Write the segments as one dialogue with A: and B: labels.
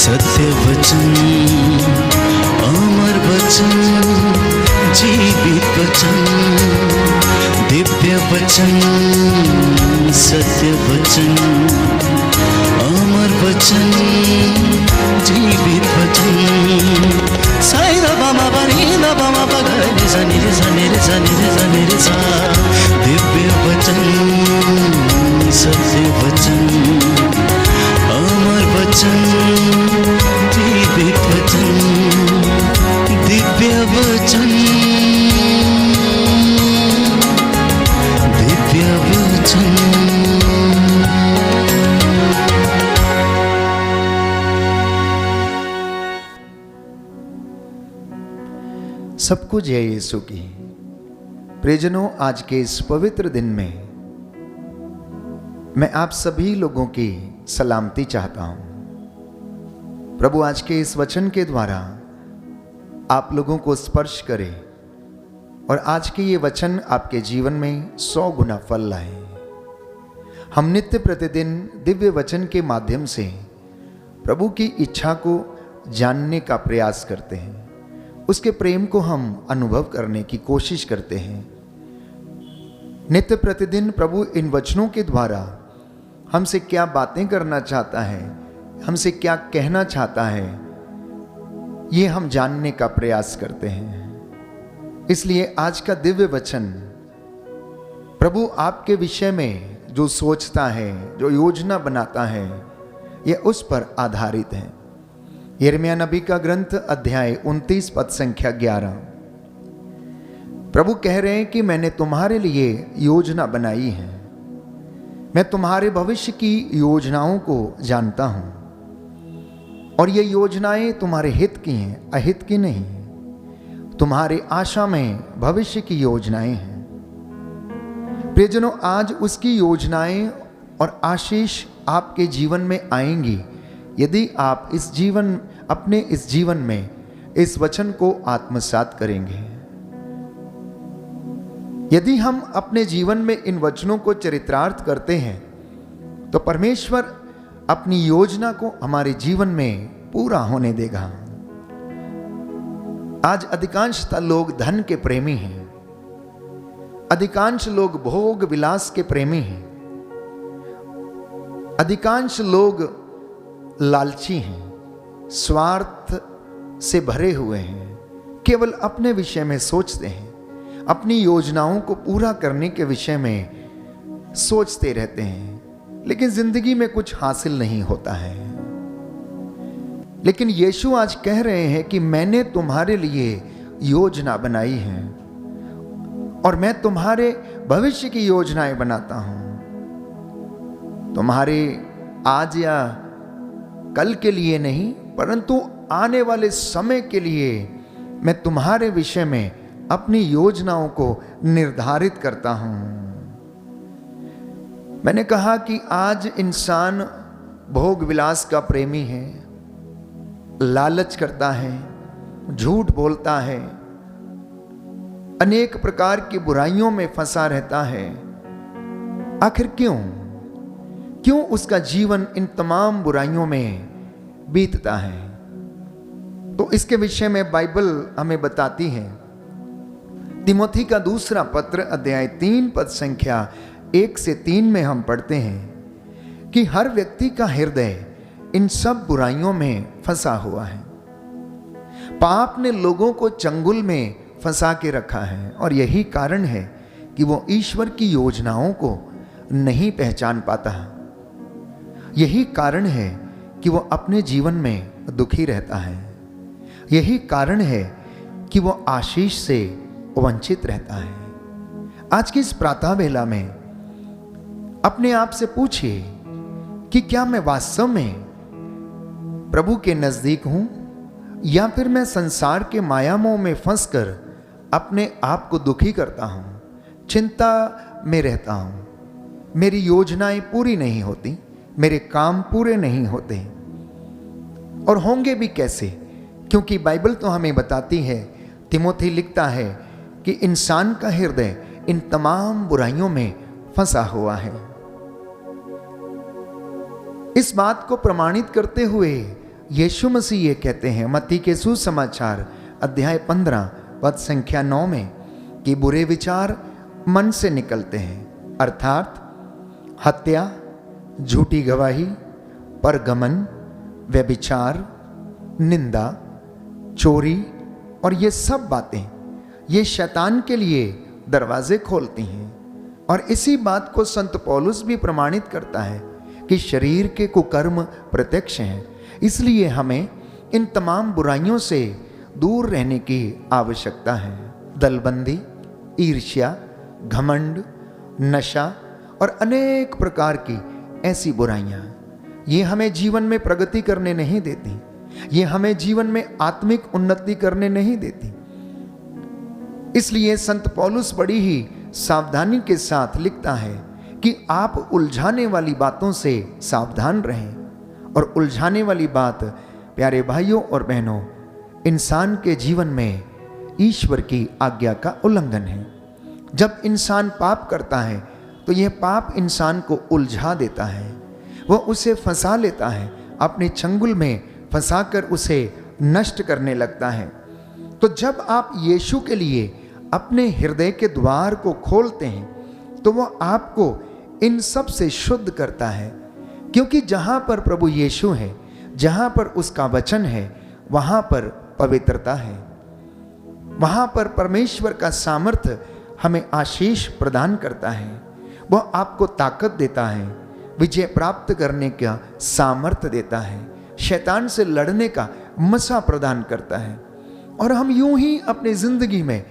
A: सत्य वचन, अमर वचन, जीवित वचन, दिव्य वचन, सत्य वचन, अमर वचन, जीवित वचन। साई दा बामा बनी दा बामा बगरे सा निरे सा निरे सा निरे सा निरे सा। दिव्य वचन, सत्य वचन, अमर वचन, जीवित वचन, दिव्य वचन, दिव्य वचन।
B: सबको जय यीशु की। प्रियजनों, आज के इस पवित्र दिन में मैं आप सभी लोगों की सलामती चाहता हूं। प्रभु आज के इस वचन के द्वारा आप लोगों को स्पर्श करे और आज के ये वचन आपके जीवन में 100 गुना फल लाए। हम नित्य प्रतिदिन दिव्य वचन के माध्यम से प्रभु की इच्छा को जानने का प्रयास करते हैं, उसके प्रेम को हम अनुभव करने की कोशिश करते हैं। नित्य प्रतिदिन प्रभु इन वचनों के द्वारा हमसे क्या बातें करना चाहता है, हमसे क्या कहना चाहता है, ये हम जानने का प्रयास करते हैं। इसलिए आज का दिव्य वचन प्रभु आपके विषय में जो सोचता है, जो योजना बनाता है, यह उस पर आधारित है। यिर्मयाह नबी का ग्रंथ अध्याय 29 पद संख्या 11। प्रभु कह रहे हैं कि मैंने तुम्हारे लिए योजना बनाई है, मैं तुम्हारे भविष्य की योजनाओं को जानता हूं और ये योजनाएं तुम्हारे हित की हैं, अहित की नहीं। तुम्हारे आशा में भविष्य की योजनाएं हैं। प्रियजनों, आज उसकी योजनाएं और आशीष आपके जीवन में आएंगी यदि आप अपने इस जीवन में इस वचन को आत्मसात करेंगे। यदि हम अपने जीवन में इन वचनों को चरितार्थ करते हैं तो परमेश्वर अपनी योजना को हमारे जीवन में पूरा होने देगा। आज अधिकांशतः लोग धन के प्रेमी हैं, अधिकांश लोग भोग विलास के प्रेमी हैं, अधिकांश लोग लालची हैं, स्वार्थ से भरे हुए हैं, केवल अपने विषय में सोचते हैं, अपनी योजनाओं को पूरा करने के विषय में सोचते रहते हैं, लेकिन जिंदगी में कुछ हासिल नहीं होता है। लेकिन यीशु आज कह रहे हैं कि मैंने तुम्हारे लिए योजना बनाई है और मैं तुम्हारे भविष्य की योजनाएं बनाता हूं। तुम्हारे आज या कल के लिए नहीं, परंतु आने वाले समय के लिए मैं तुम्हारे विषय में अपनी योजनाओं को निर्धारित करता हूं। मैंने कहा कि आज इंसान भोग विलास का प्रेमी है, लालच करता है, झूठ बोलता है, अनेक प्रकार की बुराइयों में फंसा रहता है। आखिर क्यों उसका जीवन इन तमाम बुराइयों में बीतता है? तो इसके विषय में बाइबल हमें बताती है। तिमोथी का दूसरा पत्र अध्याय 3 पद संख्या 1 से 3 में हम पढ़ते हैं कि हर व्यक्ति का हृदय इन सब बुराइयों में फंसा हुआ है। पाप ने लोगों को चंगुल में फंसा के रखा है और यही कारण है कि वो ईश्वर की योजनाओं को नहीं पहचान पाता। यही कारण है कि वो अपने जीवन में दुखी रहता है। यही कारण है कि वो आशीष से वंचित रहता है। आज की इस प्रातः वेला में अपने आप से पूछिए कि क्या मैं वास्तव में प्रभु के नजदीक हूं या फिर मैं संसार के मायामोह में फंसकर अपने आप को दुखी करता हूं, चिंता में रहता हूं। मेरी योजनाएं पूरी नहीं होती, मेरे काम पूरे नहीं होते और होंगे भी कैसे, क्योंकि बाइबल तो हमें बताती है, तिमोथी लिखता है कि इंसान का हृदय इन तमाम बुराइयों में फंसा हुआ है। इस बात को प्रमाणित करते हुए यीशु मसीह ये कहते हैं मत्ती के सुसमाचार अध्याय 15 पद संख्या 9 में कि बुरे विचार मन से निकलते हैं, अर्थात हत्या, झूठी गवाही, परगमन, व्यभिचार, निंदा, चोरी और ये सब बातें ये शैतान के लिए दरवाजे खोलती हैं। और इसी बात को संत पौलुस भी प्रमाणित करता है कि शरीर के कुकर्म प्रत्यक्ष हैं, इसलिए हमें इन तमाम बुराइयों से दूर रहने की आवश्यकता है। दलबंदी, ईर्ष्या, घमंड, नशा और अनेक प्रकार की ऐसी बुराइयां ये हमें जीवन में प्रगति करने नहीं देती, ये हमें जीवन में आत्मिक उन्नति करने नहीं देती। इसलिए संत पौलुस बड़ी ही सावधानी के साथ लिखता है कि आप उलझाने वाली बातों से सावधान रहें। और उलझाने वाली बात प्यारे भाइयों और बहनों, इंसान के जीवन में ईश्वर की आज्ञा का उल्लंघन है। जब इंसान पाप करता है तो यह पाप इंसान को उलझा देता है, वह उसे फंसा लेता है, अपने चंगुल में फंसाकर उसे नष्ट करने लगता है। तो जब आप यीशु के लिए अपने हृदय के द्वार को खोलते हैं तो वह आपको इन सब से शुद्ध करता है, क्योंकि जहां पर प्रभु यीशु है, जहां पर उसका वचन है, वहां पर पवित्रता है, वहां पर परमेश्वर का सामर्थ्य हमें आशीष प्रदान करता है। वह आपको ताकत देता है, विजय प्राप्त करने का सामर्थ्य देता है, शैतान से लड़ने का मसा प्रदान करता है। और हम यूं ही अपनी जिंदगी में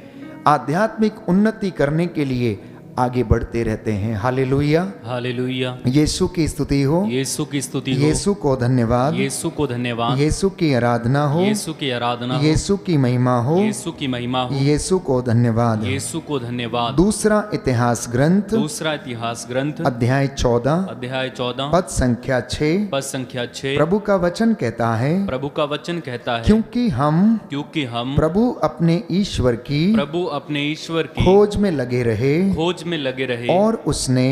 B: आध्यात्मिक उन्नति करने के लिए आगे बढ़ते रहते हैं। Hallelujah,
C: hallelujah.
B: यीशु की स्तुति हो,
C: यीशु की स्तुति हो,
B: यीशु को धन्यवाद,
C: यीशु को धन्यवाद,
B: यीशु की आराधना हो,
C: यीशु की आराधना हो,
B: यीशु की महिमा हो,
C: यीशु की महिमा हो,
B: यीशु को धन्यवाद।
C: यीशु को धन्यवाद।
B: दूसरा इतिहास ग्रंथ,
C: दूसरा इतिहास ग्रंथ
B: अध्याय 14
C: अध्याय 14
B: पद संख्या 6,
C: पद संख्या 6।
B: प्रभु का वचन कहता है,
C: प्रभु का वचन कहता है,
B: क्योंकि हम
C: प्रभु
B: अपने ईश्वर की
C: खोज में लगे रहे
B: और उसने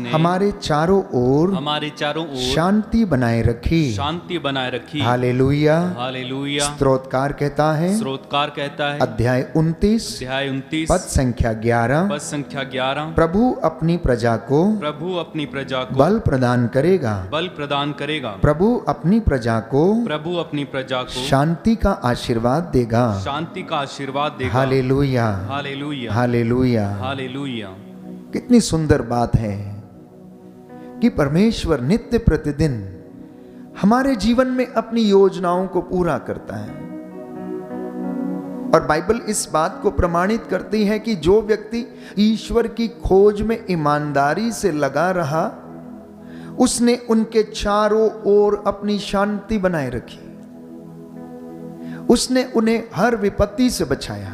B: हमारे चारों ओर शांति बनाए रखी। Hallelujah,
C: hallelujah.
B: स्तोत्रकार कहता है अध्याय 29 पद संख्या 11, प्रभु अपनी प्रजा को बल प्रदान करेगा, प्रभु अपनी प्रजा को शांति का आशीर्वाद देगा। Hallelujah,
C: hallelujah,
B: hallelujah,
C: hallelujah.
B: कितनी सुंदर बात है कि परमेश्वर नित्य प्रतिदिन हमारे जीवन में अपनी योजनाओं को पूरा करता है। और बाइबल इस बात को प्रमाणित करती है कि जो व्यक्ति ईश्वर की खोज में ईमानदारी से लगा रहा, उसने उनके चारों ओर अपनी शांति बनाए रखी, उसने उन्हें हर विपत्ति से बचाया,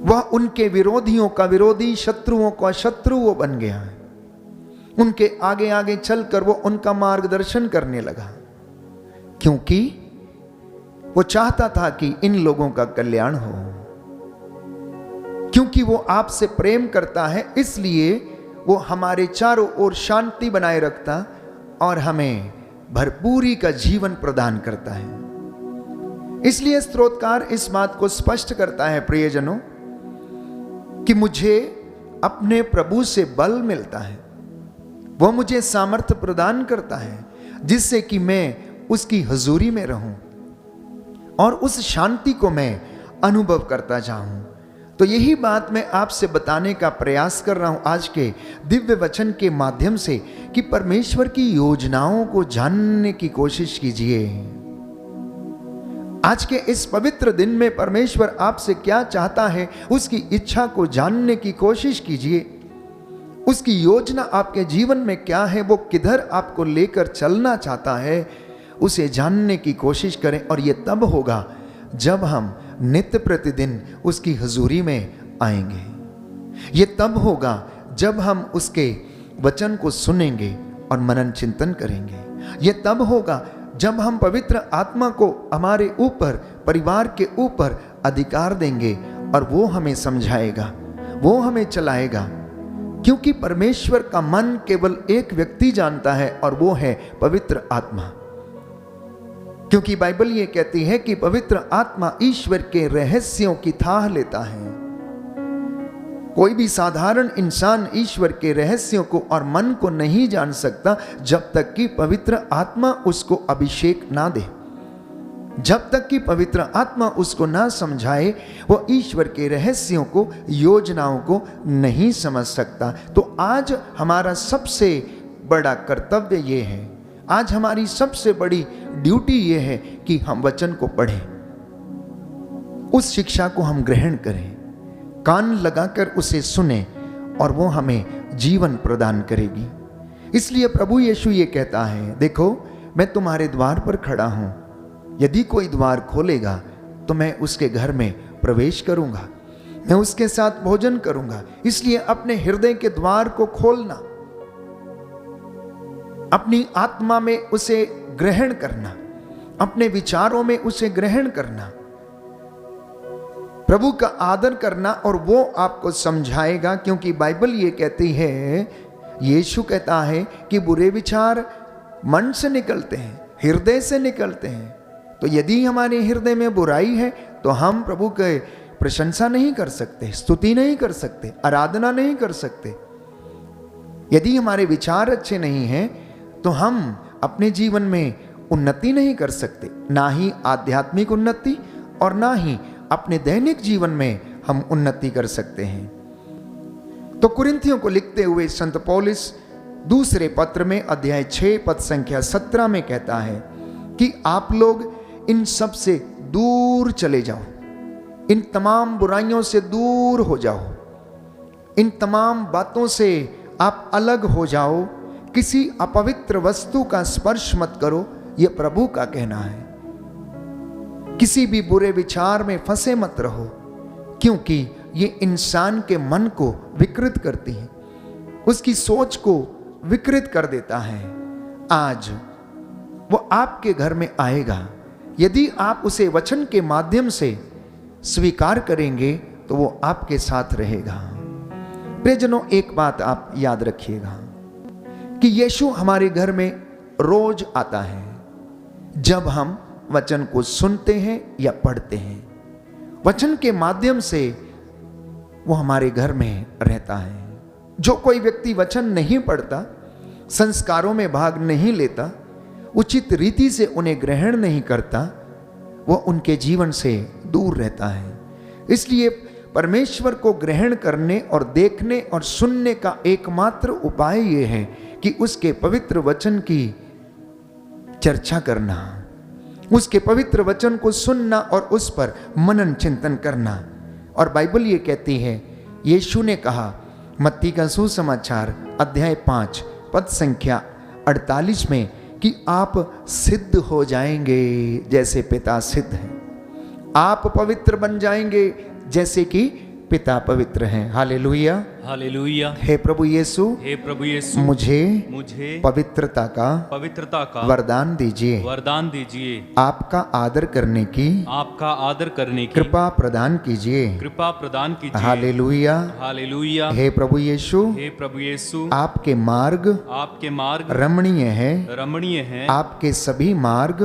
B: वह उनके विरोधियों का विरोधी, शत्रुओं का शत्रु वो बन गया है। उनके आगे आगे चलकर वो उनका मार्गदर्शन करने लगा, क्योंकि वो चाहता था कि इन लोगों का कल्याण हो। क्योंकि वो आपसे प्रेम करता है, इसलिए वो हमारे चारों ओर शांति बनाए रखता और हमें भरपूरी का जीवन प्रदान करता है। इसलिए स्तोत्रकार इस बात को स्पष्ट करता है प्रियजनों कि मुझे अपने प्रभु से बल मिलता है, वह मुझे सामर्थ्य प्रदान करता है जिससे कि मैं उसकी हजूरी में रहूं और उस शांति को मैं अनुभव करता जाऊं। तो यही बात मैं आपसे बताने का प्रयास कर रहा हूं आज के दिव्य वचन के माध्यम से कि परमेश्वर की योजनाओं को जानने की कोशिश कीजिए। आज के इस पवित्र दिन में परमेश्वर आपसे क्या चाहता है, उसकी इच्छा को जानने की कोशिश कीजिए। उसकी योजना आपके जीवन में क्या है, वो किधर आपको लेकर चलना चाहता है, उसे जानने की कोशिश करें। और ये तब होगा जब हम नित्य प्रतिदिन उसकी हजूरी में आएंगे। ये तब होगा जब हम उसके वचन को सुनेंगे और मनन चिंतन करेंगे। ये तब होगा जब हम पवित्र आत्मा को हमारे ऊपर, परिवार के ऊपर अधिकार देंगे और वो हमें समझाएगा, वो हमें चलाएगा। क्योंकि परमेश्वर का मन केवल एक व्यक्ति जानता है और वो है पवित्र आत्मा। क्योंकि बाइबल ये कहती है कि पवित्र आत्मा ईश्वर के रहस्यों की थाह लेता है। कोई भी साधारण इंसान ईश्वर के रहस्यों को और मन को नहीं जान सकता जब तक कि पवित्र आत्मा उसको अभिषेक ना दे, जब तक कि पवित्र आत्मा उसको ना समझाए, वो ईश्वर के रहस्यों को, योजनाओं को नहीं समझ सकता। तो आज हमारा सबसे बड़ा कर्तव्य ये है, आज हमारी सबसे बड़ी ड्यूटी ये है कि हम वचन को पढ़ें, उस शिक्षा को हम ग्रहण करें, कान लगाकर उसे सुने और वो हमें जीवन प्रदान करेगी। इसलिए प्रभु यीशु ये कहता है, देखो मैं तुम्हारे द्वार पर खड़ा हूं, यदि कोई द्वार खोलेगा तो मैं उसके घर में प्रवेश करूंगा, मैं उसके साथ भोजन करूंगा। इसलिए अपने हृदय के द्वार को खोलना, अपनी आत्मा में उसे ग्रहण करना, अपने विचारों में उसे ग्रहण करना, प्रभु का आदर करना, और वो आपको समझाएगा। क्योंकि बाइबल ये कहती है, यीशु कहता है कि बुरे विचार मन से निकलते हैं, हृदय से निकलते हैं। तो यदि हमारे हृदय में बुराई है तो हम प्रभु के प्रशंसा नहीं कर सकते, स्तुति नहीं कर सकते, आराधना नहीं कर सकते। यदि हमारे विचार अच्छे नहीं हैं तो हम अपने जीवन में उन्नति नहीं कर सकते, ना ही आध्यात्मिक उन्नति और ना ही अपने दैनिक जीवन में हम उन्नति कर सकते हैं। तो कुरिन्थियों को लिखते हुए संत पौलुस दूसरे पत्र में अध्याय 6 पद संख्या 17 में कहता है कि आप लोग इन सब से दूर चले जाओ, इन तमाम बुराइयों से दूर हो जाओ, इन तमाम बातों से आप अलग हो जाओ, किसी अपवित्र वस्तु का स्पर्श मत करो। यह प्रभु का कहना है। किसी भी बुरे विचार में फंसे मत रहो, क्योंकि ये इंसान के मन को विकृत करती है, उसकी सोच को विकृत कर देता है। आज वो आपके घर में आएगा, यदि आप उसे वचन के माध्यम से स्वीकार करेंगे तो वो आपके साथ रहेगा। प्रियजनों, एक बात आप याद रखिएगा कि यीशु हमारे घर में रोज आता है जब हम वचन को सुनते हैं या पढ़ते हैं। वचन के माध्यम से वो हमारे घर में रहता है। जो कोई व्यक्ति वचन नहीं पढ़ता, संस्कारों में भाग नहीं लेता, उचित रीति से उन्हें ग्रहण नहीं करता, वो उनके जीवन से दूर रहता है। इसलिए परमेश्वर को ग्रहण करने और देखने और सुनने का एकमात्र उपाय ये है कि उसके पवित्र वचन की चर्चा करना, उसके पवित्र वचन को सुनना और उस पर मनन चिंतन करना। और बाइबल ये कहती है, यीशु ने कहा मत्ती का सुसमाचार अध्याय 5 पद संख्या 48 में कि आप सिद्ध हो जाएंगे जैसे पिता सिद्ध है, आप पवित्र बन जाएंगे जैसे कि पिता पवित्र हैं। Hallelujah,
C: hallelujah.
B: हे प्रभु यीशु,
C: हे प्रभु यीशु,
B: मुझे पवित्रता का वरदान दीजिए,
C: वरदान दीजिए।
B: आपका आदर करने की कृपा प्रदान कीजिए, कृपा प्रदान कीजिए। Hallelujah, hallelujah. हे प्रभु यीशु,
C: हे प्रभु यीशु,
B: आपके मार्ग रमणीय है, आपके सभी मार्ग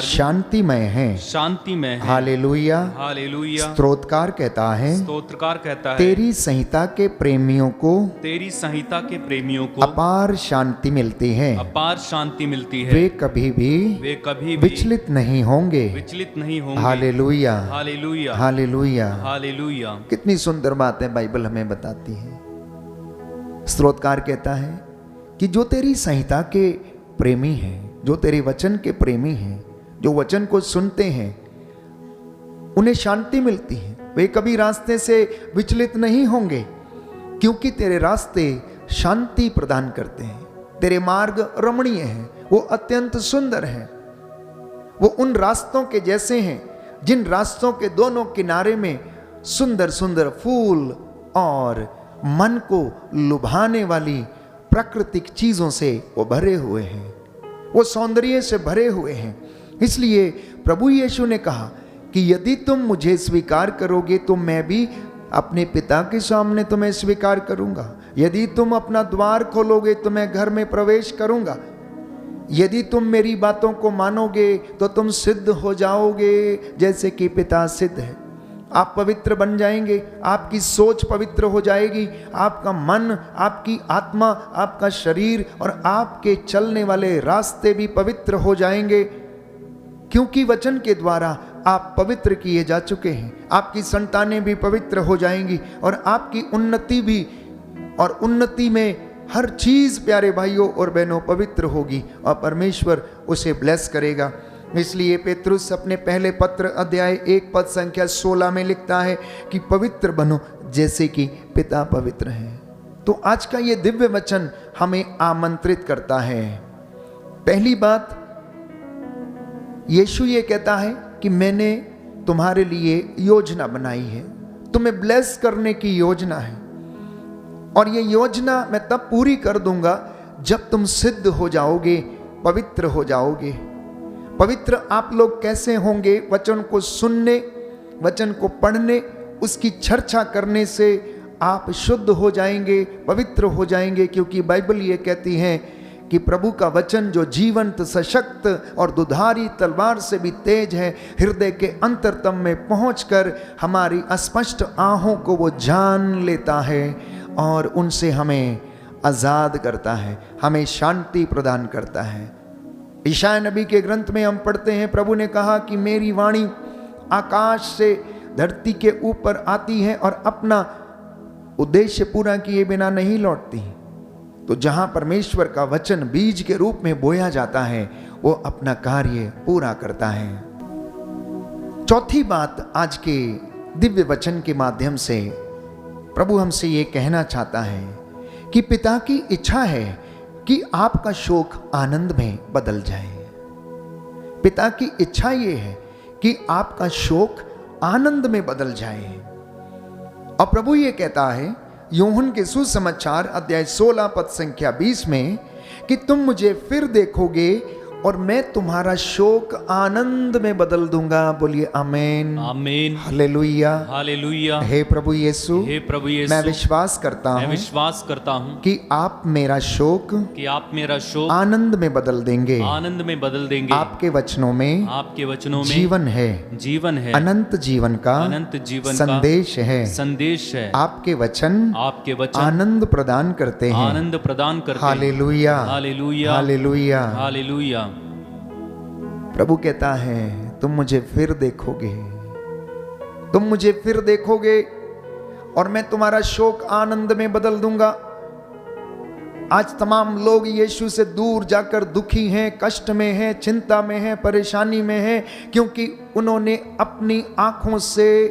B: शांतिमय है। Hallelujah, hallelujah. स्तोत्रकार कहता है, तेरी संहिता के प्रेमियों को अपार शांति मिलती है, वे कभी भी विचलित नहीं होंगे। Hallelujah, hallelujah, hallelujah. कितनी सुंदर बातें बाइबल हमें बताती है। स्तोत्रकार कहता है कि जो तेरी संहिता के प्रेमी हैं, जो तेरे वचन के प्रेमी हैं, जो वचन को सुनते हैं, उन्हें शांति मिलती है, वे कभी रास्ते से विचलित नहीं होंगे, क्योंकि तेरे रास्ते शांति प्रदान करते हैं। तेरे मार्ग रमणीय हैं, वो अत्यंत सुंदर हैं। वो उन रास्तों के जैसे हैं जिन रास्तों के दोनों किनारे में सुंदर सुंदर फूल और मन को लुभाने वाली प्राकृतिक चीजों से वो भरे हुए हैं, वो सौंदर्य से भरे हुए हैं। इसलिए प्रभु यीशु ने कहा कि यदि तुम मुझे स्वीकार करोगे तो मैं भी अपने पिता के सामने तुम्हें स्वीकार करूंगा। यदि तुम अपना द्वार खोलोगे तो मैं घर में प्रवेश करूंगा। यदि तुम मेरी बातों को मानोगे तो तुम सिद्ध हो जाओगे जैसे कि पिता सिद्ध है। आप पवित्र बन जाएंगे, आपकी सोच पवित्र हो जाएगी, आपका मन, आपकी आत्मा, आपका शरीर और आपके चलने वाले रास्ते भी पवित्र हो जाएंगे, क्योंकि वचन के द्वारा आप पवित्र किए जा चुके हैं। आपकी संतानें भी पवित्र हो जाएंगी और आपकी उन्नति भी, और उन्नति में हर चीज प्यारे भाइयों और बहनों पवित्र होगी और परमेश्वर उसे ब्लेस करेगा। इसलिए पेतरुस अपने पहले पत्र अध्याय 1 पद संख्या 16 में लिखता है कि पवित्र बनो जैसे कि पिता पवित्र है। तो आज का ये दिव्य वचन हमें आमंत्रित करता है। पहली बात, यीशु ये कहता है कि मैंने तुम्हारे लिए योजना बनाई है, तुम्हें ब्लेस करने की योजना है, और ये योजना मैं तब पूरी कर दूंगा जब तुम सिद्ध हो जाओगे, पवित्र हो जाओगे। पवित्र आप लोग कैसे होंगे? वचन को सुनने, वचन को पढ़ने, उसकी चर्चा करने से आप शुद्ध हो जाएंगे, पवित्र हो जाएंगे, क्योंकि बाइबल ये कहती है कि प्रभु का वचन जो जीवंत, सशक्त और दुधारी तलवार से भी तेज है, हृदय के अंतरतम में पहुंचकर हमारी अस्पष्ट आहों को वो जान लेता है और उनसे हमें आजाद करता है, हमें शांति प्रदान करता है। ईशाया नबी के ग्रंथ में हम पढ़ते हैं, प्रभु ने कहा कि मेरी वाणी आकाश से धरती के ऊपर आती है और अपना उद्देश्य पूरा किए बिना नहीं लौटती। तो जहां परमेश्वर का वचन बीज के रूप में बोया जाता है, वो अपना कार्य पूरा करता है। चौथी बात, आज के दिव्य वचन के माध्यम से प्रभु हमसे ये कहना चाहता है कि पिता की इच्छा है कि आपका शोक आनंद में बदल जाए। पिता की इच्छा ये है कि आपका शोक आनंद में बदल जाए। और प्रभु ये कहता है यूहन्ना के सुसमाचार अध्याय 16 पद संख्या 20 में कि तुम मुझे फिर देखोगे और मैं तुम्हारा शोक आनंद में बदल दूंगा। बोलिए आमीन,
C: आमीन,
B: हालेलुया,
C: हालेलुया।
B: हे प्रभु यीशु,
C: हे प्रभु यीशु,
B: मैं विश्वास करता
C: मैं
B: हूँ
C: विश्वास करता हूँ
B: कि आप मेरा शोक
C: कि आप मेरा शोक
B: आनंद में बदल देंगे।
C: आनंद में बदल देंगे।
B: आपके वचनों में,
C: आपके वचनों में
B: जीवन है,
C: जीवन है,
B: अनंत जीवन का
C: अनंत जीवन
B: संदेश
C: का
B: है,
C: संदेश है।
B: आपके वचन
C: आपके वचन
B: आनंद प्रदान करते हैं।
C: आनंद प्रदान करते हैं।
B: Hallelujah,
C: hallelujah,
B: hallelujah,
C: hallelujah.
B: प्रभु कहता है तुम मुझे फिर देखोगे, तुम मुझे फिर देखोगे और मैं तुम्हारा शोक आनंद में बदल दूंगा। आज तमाम लोग यीशु से दूर जाकर दुखी हैं, कष्ट में हैं, चिंता में हैं, परेशानी में हैं, क्योंकि उन्होंने अपनी आंखों से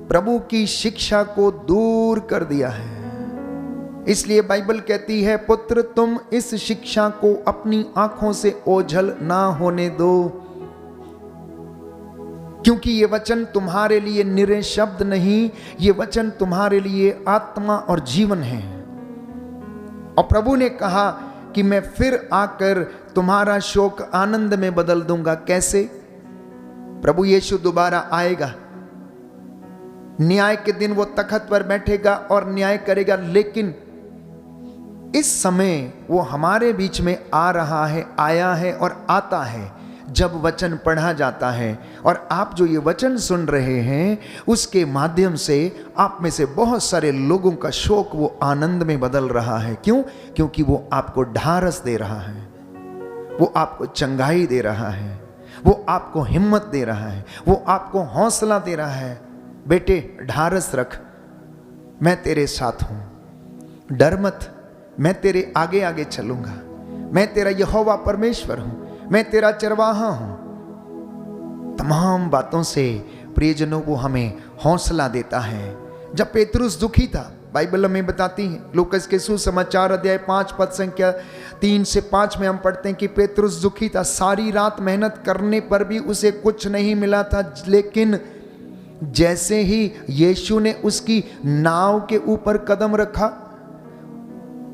B: प्रभु की शिक्षा को दूर कर दिया है। इसलिए बाइबल कहती है, पुत्र तुम इस शिक्षा को अपनी आंखों से ओझल ना होने दो, क्योंकि ये वचन तुम्हारे लिए निरे शब्द नहीं, ये वचन तुम्हारे लिए आत्मा और जीवन है। और प्रभु ने कहा कि मैं फिर आकर तुम्हारा शोक आनंद में बदल दूंगा। कैसे? प्रभु यीशु दोबारा आएगा, न्याय के दिन वो तख्त पर बैठेगा और न्याय करेगा, लेकिन इस समय वो हमारे बीच में आ रहा है, आया है और आता है जब वचन पढ़ा जाता है। और आप जो ये वचन सुन रहे हैं उसके माध्यम से आप में से बहुत सारे लोगों का शोक वो आनंद में बदल रहा है। क्यों? क्योंकि वो आपको ढारस दे रहा है, वो आपको चंगाई दे रहा है, वो आपको हिम्मत दे रहा है, वो आपको हौसला दे रहा है। बेटे ढारस रख, मैं तेरे साथ हूं, डर मत, मैं तेरे आगे आगे चलूंगा, मैं तेरा यहोवा परमेश्वर हूं, मैं तेरा चरवाहा हूं। तमाम बातों से प्रियजनों वो हमें हौसला देता है। जब पेतरुस दुखी था, बाइबल हमें बताती है, लूकस के सुसमाचार अध्याय 5 पद संख्या 3 से 5 में हम पढ़ते हैं कि पेतरुस दुखी था, सारी रात मेहनत करने पर भी उसे कुछ नहीं मिला था, लेकिन जैसे ही यीशु ने उसकी नाव के ऊपर कदम रखा,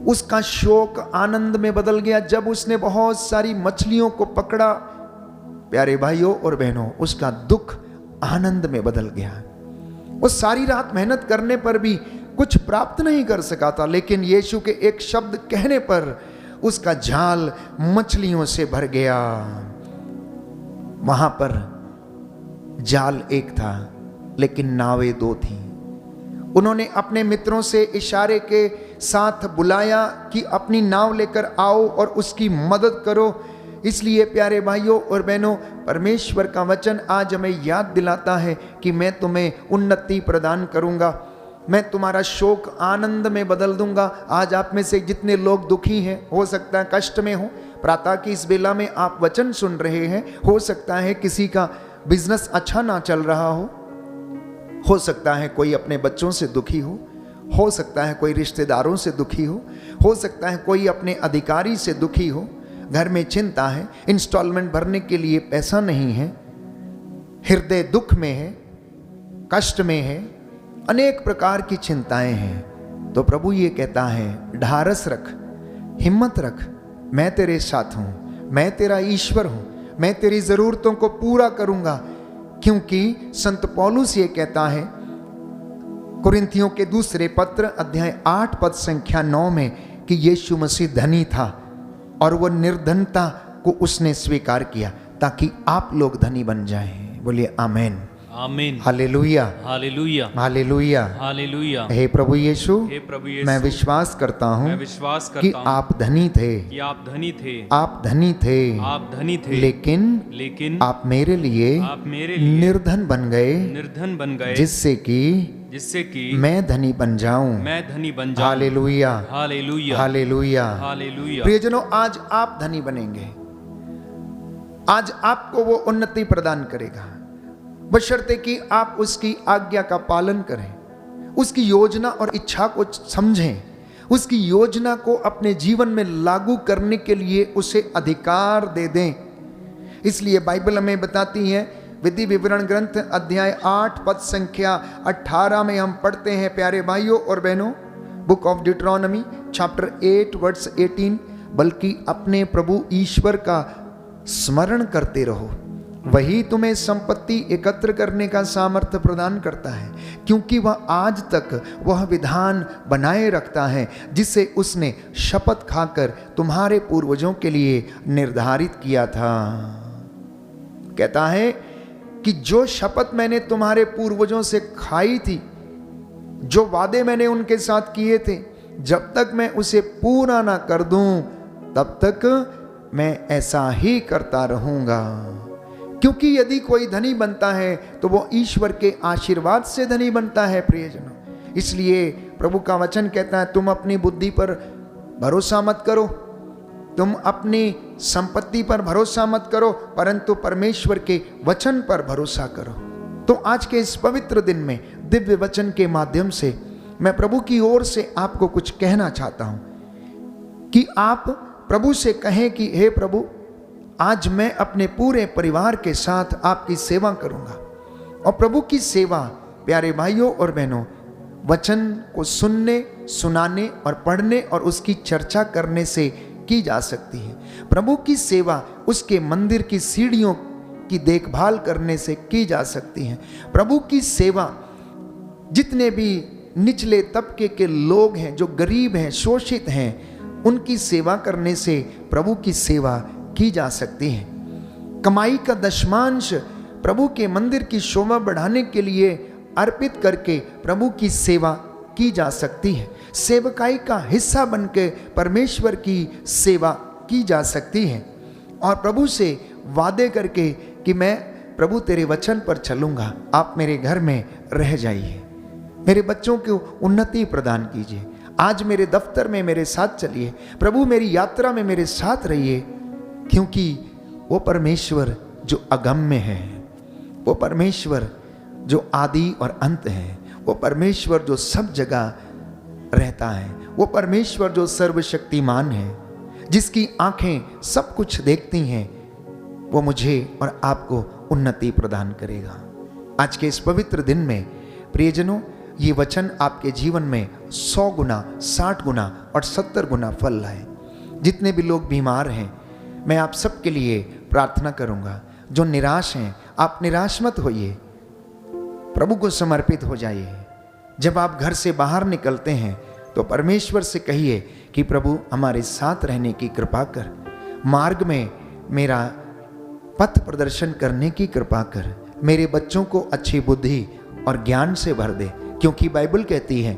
B: उसका शोक आनंद में बदल गया। जब उसने बहुत सारी मछलियों को पकड़ा, प्यारे भाइयों और बहनों, उसका दुख आनंद में बदल गया। वो सारी रात मेहनत करने पर भी कुछ प्राप्त नहीं कर सका था, लेकिन यीशु के एक शब्द कहने पर उसका जाल मछलियों से भर गया। वहां पर जाल एक था लेकिन नावें दो थीं। उन्होंने अपने मित्रों से इशारे के साथ बुलाया कि अपनी नाव लेकर आओ और उसकी मदद करो। इसलिए प्यारे भाइयों और बहनों, परमेश्वर का वचन आज हमें याद दिलाता है कि मैं तुम्हें उन्नति प्रदान करूंगा, मैं तुम्हारा शोक आनंद में बदल दूंगा। आज आप में से जितने लोग दुखी हैं, हो सकता है कष्ट में हो, प्रातः की इस बेला में आप वचन सुन रहे हैं, हो सकता है किसी का बिजनेस अच्छा ना चल रहा हो सकता है कोई अपने बच्चों से दुखी हो सकता है कोई रिश्तेदारों से दुखी हो सकता है कोई अपने अधिकारी से दुखी हो, घर में चिंता है, इंस्टॉलमेंट भरने के लिए पैसा नहीं है, हृदय दुख में है, कष्ट में है, अनेक प्रकार की चिंताएं हैं। तो प्रभु ये कहता है, ढारस रख, हिम्मत रख, मैं तेरे साथ हूं, मैं तेरा ईश्वर हूं, मैं तेरी जरूरतों को पूरा करूंगा। क्योंकि संत पौलुस ये कहता है कुरिन्थियों के दूसरे पत्र अध्याय 8 पद संख्या 9 में कि यीशु मसीह धनी था और वह निर्धनता को उसने स्वीकार किया ताकि आप लोग धनी बन जाएं। बोलिए आमीन,
C: आमीन,
B: हालेलुया,
C: हालेलुया,
B: हालेलुया,
C: हालेलुया।
B: हे प्रभु यीशु,
C: हे प्रभु यीशु,
B: मैं विश्वास करता हूँ
C: मैं विश्वास
B: कि
C: करता हूँ
B: आप धनी थे,
C: कि आप धनी थे,
B: आप धनी थे,
C: आप धनी थे,
B: लेकिन आप मेरे लिए निर्धन बन गए,
C: निर्धन बन गए,
B: जिससे कि मैं धनी बन जाऊं।
C: मैं धनी बन जाऊं।
B: Hallelujah,
C: hallelujah,
B: hallelujah,
C: hallelujah.
B: प्रियजनों, आज आप धनी बनेंगे, आज आपको वो उन्नति प्रदान करेगा, बशर्ते कि आप उसकी आज्ञा का पालन करें, उसकी योजना और इच्छा को समझें, उसकी योजना को अपने जीवन में लागू करने के लिए उसे अधिकार दे दें। इसलिए बाइबल हमें बताती है, विधि विवरण ग्रंथ अध्याय 8 पद संख्या 18 में हम पढ़ते हैं, प्यारे भाइयों और बहनों, बुक ऑफ डिट्रोनॉमी चैप्टर 8 वर्स 18, बल्कि अपने प्रभु ईश्वर का स्मरण करते रहो, वही तुम्हें संपत्ति एकत्र करने का सामर्थ्य प्रदान करता है, क्योंकि वह आज तक वह विधान बनाए रखता है जिसे उसने शपथ खाकर तुम्हारे पूर्वजों के लिए निर्धारित किया था। कहता है कि जो शपथ मैंने तुम्हारे पूर्वजों से खाई थी, जो वादे मैंने उनके साथ किए थे, जब तक मैं उसे पूरा ना कर दूं तब तक मैं ऐसा ही करता रहूंगा। क्योंकि यदि कोई धनी बनता है तो वो ईश्वर के आशीर्वाद से धनी बनता है। प्रियजनों, इसलिए प्रभु का वचन कहता है, तुम अपनी बुद्धि पर भरोसा मत करो, तुम अपनी संपत्ति पर भरोसा मत करो, परंतु परमेश्वर के वचन पर भरोसा करो। तो आज के इस पवित्र दिन में दिव्य वचन के माध्यम से मैं प्रभु की ओर से आपको कुछ कहना चाहता हूं कि आप प्रभु से कहें कि हे प्रभु, आज मैं अपने पूरे परिवार के साथ आपकी सेवा करूंगा। और प्रभु की सेवा, प्यारे भाइयों और बहनों, वचन को सुनने, सुनाने और पढ़ने और उसकी चर्चा करने से की जा सकती है। प्रभु की सेवा उसके मंदिर की सीढ़ियों की देखभाल करने से की जा सकती है। प्रभु की सेवा जितने भी निचले तबके के लोग हैं, जो गरीब हैं, शोषित हैं, उनकी सेवा करने से प्रभु की सेवा की जा सकती है। कमाई का दशमांश प्रभु के मंदिर की शोभा बढ़ाने के लिए अर्पित करके प्रभु की सेवा की जा सकती है। सेवकाई का हिस्सा बनके परमेश्वर की सेवा की जा सकती है। और प्रभु से वादे करके कि मैं प्रभु तेरे वचन पर चलूंगा, आप मेरे घर में रह जाइए, मेरे बच्चों को उन्नति प्रदान कीजिए, आज मेरे दफ्तर में मेरे साथ चलिए, प्रभु मेरी यात्रा में मेरे साथ रहिए। क्योंकि वो परमेश्वर जो अगम्य है, वो परमेश्वर जो आदि और अंत है, वो परमेश्वर जो सब जगह रहता है, वो परमेश्वर जो सर्वशक्तिमान है, जिसकी आंखें सब कुछ देखती हैं, वो मुझे और आपको उन्नति प्रदान करेगा। आज के इस पवित्र दिन में प्रियजनों, ये वचन आपके जीवन में 100 गुना, 60 गुना और 70 गुना फल लाए। जितने भी लोग बीमार हैं, मैं आप सबके लिए प्रार्थना करूंगा। जो निराश हैं, आप निराश मत होइए, प्रभु को समर्पित हो जाइए। जब आप घर से बाहर निकलते हैं तो परमेश्वर से कहिए कि प्रभु हमारे साथ रहने की कृपा कर, मार्ग में मेरा पथ प्रदर्शन करने की कृपा कर, मेरे बच्चों को अच्छी बुद्धि और ज्ञान से भर दे, क्योंकि बाइबल कहती है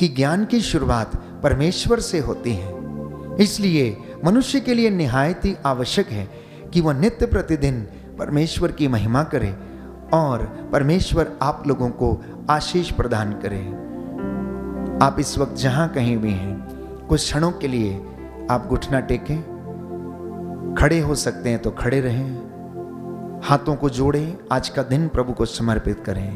B: कि ज्ञान की शुरुआत परमेश्वर से होती है। इसलिए मनुष्य के लिए निहायत ही आवश्यक है कि वह नित्य प्रतिदिन परमेश्वर की महिमा करे और परमेश्वर आप लोगों को आशीष प्रदान करे। आप इस वक्त जहां कहीं भी हैं, कुछ क्षणों के लिए आप घुटना टेकें, खड़े हो सकते हैं तो खड़े रहें, हाथों को जोड़ें, आज का दिन प्रभु को समर्पित करें।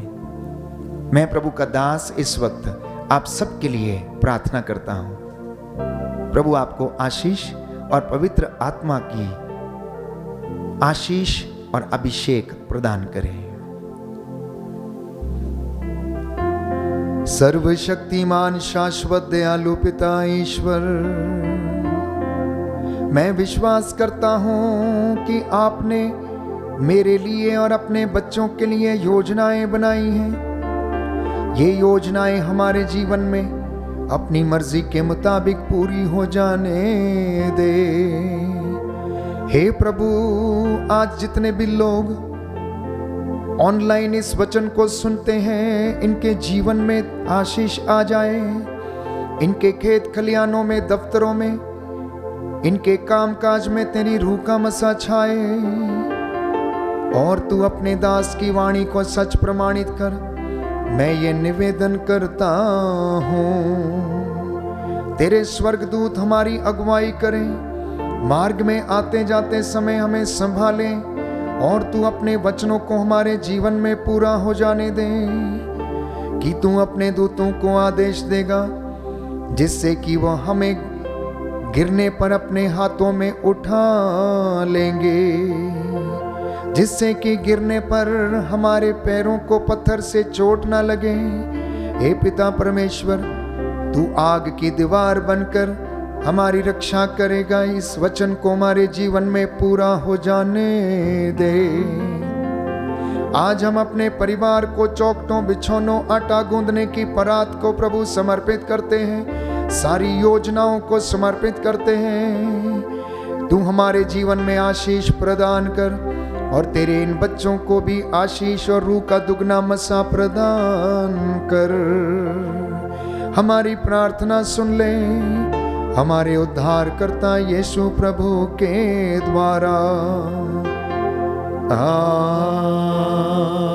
B: मैं प्रभु का दास इस वक्त आप सबके लिए प्रार्थना करता हूं। प्रभु आपको आशीष और पवित्र आत्मा की आशीष और अभिषेक प्रदान करें। सर्वशक्तिमान शाश्वत दयालु पिता ईश्वर, मैं विश्वास करता हूं कि आपने मेरे लिए और अपने बच्चों के लिए योजनाएं बनाई हैं। ये योजनाएं हमारे जीवन में अपनी मर्जी के मुताबिक पूरी हो जाने दे। हे प्रभु, आज जितने भी लोग ऑनलाइन इस वचन को सुनते हैं, इनके जीवन में आशीष आ जाए, इनके खेत खलियानों में, दफ्तरों में, इनके कामकाज में तेरी रूह का मसा छाए और तू अपने दास की वाणी को सच प्रमाणित कर। मैं ये निवेदन करता हूँ, तेरे स्वर्गदूत हमारी अगुवाई करें, मार्ग में आते जाते समय हमें संभालें और तू अपने वचनों को हमारे जीवन में पूरा हो जाने दे कि तू अपने दूतों को आदेश देगा जिससे कि वह हमें गिरने पर अपने हाथों में उठा लेंगे, जिससे कि गिरने पर हमारे पैरों को पत्थर से चोट ना लगे। हे पिता परमेश्वर, तू आग की दीवार बनकर हमारी रक्षा करेगा। इस वचन को हमारे जीवन में पूरा हो जाने दे। आज हम अपने परिवार को चौखटों, बिछौनों, आटा गूंदने की परात को प्रभु समर्पित करते हैं, सारी योजनाओं को समर्पित करते हैं। तू हमारे जीवन में आशीष प्रदान कर और तेरे इन बच्चों को भी आशीष और रूह का दुगना मसा प्रदान कर। हमारी प्रार्थना सुन ले हमारे उद्धारकर्ता यीशु प्रभु के द्वारा। आमीन।